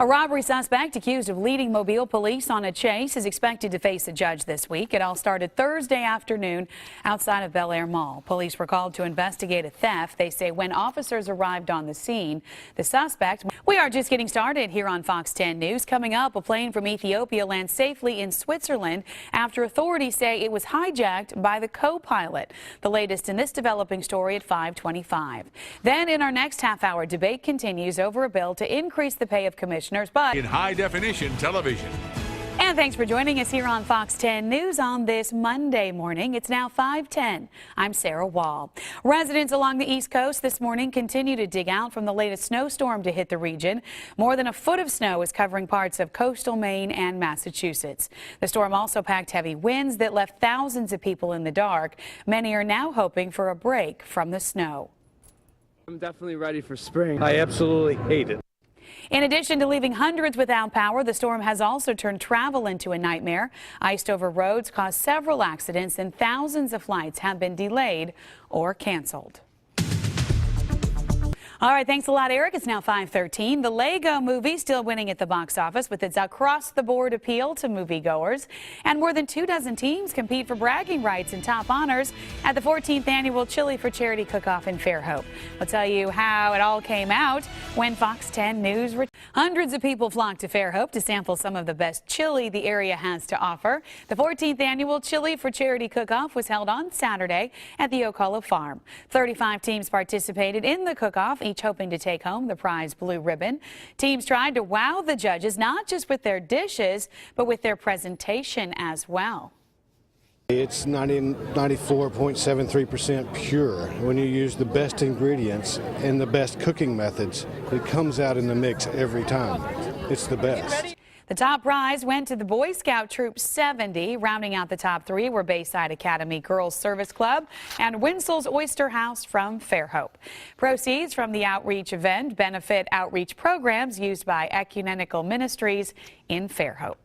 A robbery suspect accused of leading Mobile police on a chase is expected to face a judge this week. It all started Thursday afternoon outside of Bel Air Mall. Police were called to investigate a theft. They say when officers arrived on the scene, the suspect... We are just getting started here on Fox 10 News. Coming up, a plane from Ethiopia lands safely in Switzerland after authorities say it was hijacked by the co-pilot. The latest in this developing story at 5:25. Then in our next half-hour, debate continues over a bill to increase the pay of commissioners. But in high-definition television. And thanks for joining us here on Fox 10 News on this Monday morning. It's now 5:10. I'm Sarah Wall. Residents along the East Coast this morning continue to dig out from the latest snowstorm to hit the region. More than a foot of snow is covering parts of coastal Maine and Massachusetts. The storm also packed heavy winds that left thousands of people in the dark. Many are now hoping for a break from the snow. I'm definitely ready for spring. I absolutely hate it. In addition to leaving hundreds without power, the storm has also turned travel into a nightmare. Iced over roads caused several accidents and thousands of flights have been delayed or canceled. All right, thanks a lot, Eric. It's now 5:13. The Lego movie still winning at the box office with its across-the-board appeal to moviegoers. And more than 24 teams compete for bragging rights and top honors at the 14th annual Chili for Charity Cook-Off in Fairhope. We'll tell you how it all came out when Fox 10 News. Hundreds of people flocked to Fairhope to sample some of the best chili the area has to offer. The 14th annual Chili for Charity Cook-Off was held on Saturday at the Ocala Farm. 35 teams participated in the cook-off, each hoping to take home the prize blue ribbon. Teams tried to wow the judges, not just with their dishes, but with their presentation as well. It's 94.73% pure. When you use the best ingredients and the best cooking methods, it comes out in the mix every time. It's the best. The top prize went to the Boy Scout Troop 70. Rounding out the top three were Bayside Academy Girls Service Club and Winsel's Oyster House from Fairhope. Proceeds from the outreach event benefit outreach programs used by Ecumenical Ministries in Fairhope.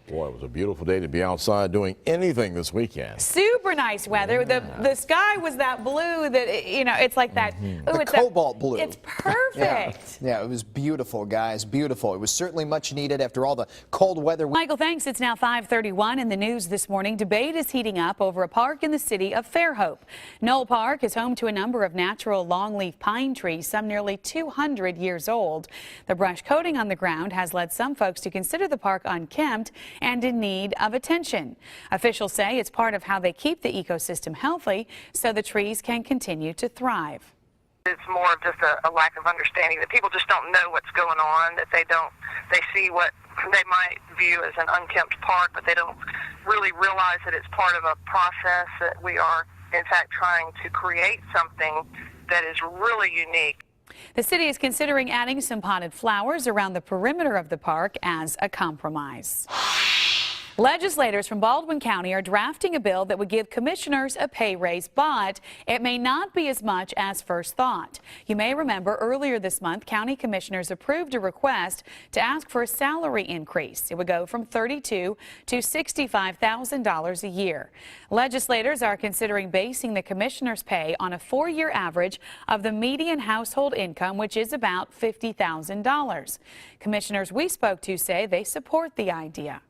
Boy, it was a beautiful day to be outside doing anything this weekend. Super nice weather. Yeah. The sky was that blue that, you know, it's like that. Ooh, the it's cobalt blue. It's perfect. Yeah, it was beautiful, guys. Beautiful. It was certainly much needed after all the cold weather. Michael, thanks. It's now 5:31 in the news this morning. Debate is heating up over a park in the city of Fairhope. Knoll Park is home to a number of natural longleaf pine trees, some nearly 200 years old. The brush coating on the ground has led some folks to consider the park unkempt and in need of attention. Officials say it's part of how they keep the ecosystem healthy so the trees can continue to thrive. It's more of just a lack of understanding that people just don't know what's going on, that they see what they might view as an unkempt park, but they don't really realize that it's part of a process, that we are in fact trying to create something that is really unique. The city is considering adding some potted flowers around the perimeter of the park as a compromise. Legislators from Baldwin County are drafting a bill that would give commissioners a pay raise, but it may not be as much as first thought. You may remember earlier this month, county commissioners approved a request to ask for a salary increase. It would go from $32,000 to $65,000 a year. Legislators are considering basing the commissioner's pay on a 4-year average of the median household income, which is about $50,000. Commissioners we spoke to say they support the idea.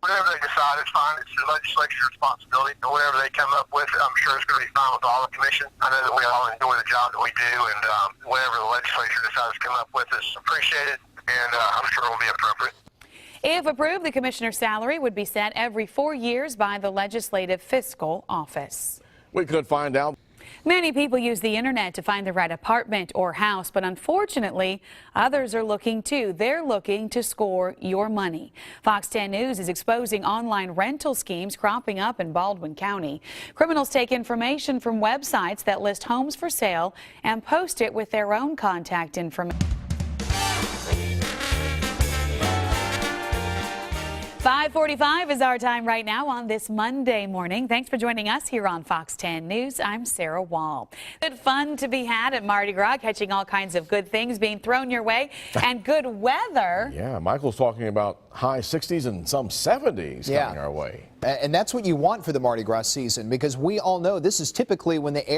Whatever they decide, it's fine. It's the legislature's responsibility. And whatever they come up with, I'm sure it's going to be fine with all the commission. I know that we all enjoy the job that we do, and whatever the legislature decides to come up with is appreciated, and I'm sure it will be appropriate. If approved, the commissioner's salary would be set every 4 years by the Legislative Fiscal Office. We could find out. Many people use the internet to find the right apartment or house, but unfortunately, others are looking too. They're looking to score your money. Fox 10 News is exposing online rental schemes cropping up in Baldwin County. Criminals take information from websites that list homes for sale and post it with their own contact information. 5:45 is our time right now on this Monday morning. Thanks for joining us here on Fox 10 News. I'm Sarah Wall. Good fun to be had at Mardi Gras, catching all kinds of good things being thrown your way and good weather. Yeah, Michael's talking about high 60s and some 70s coming our way. And that's what you want for the Mardi Gras season, because we all know this is typically when the air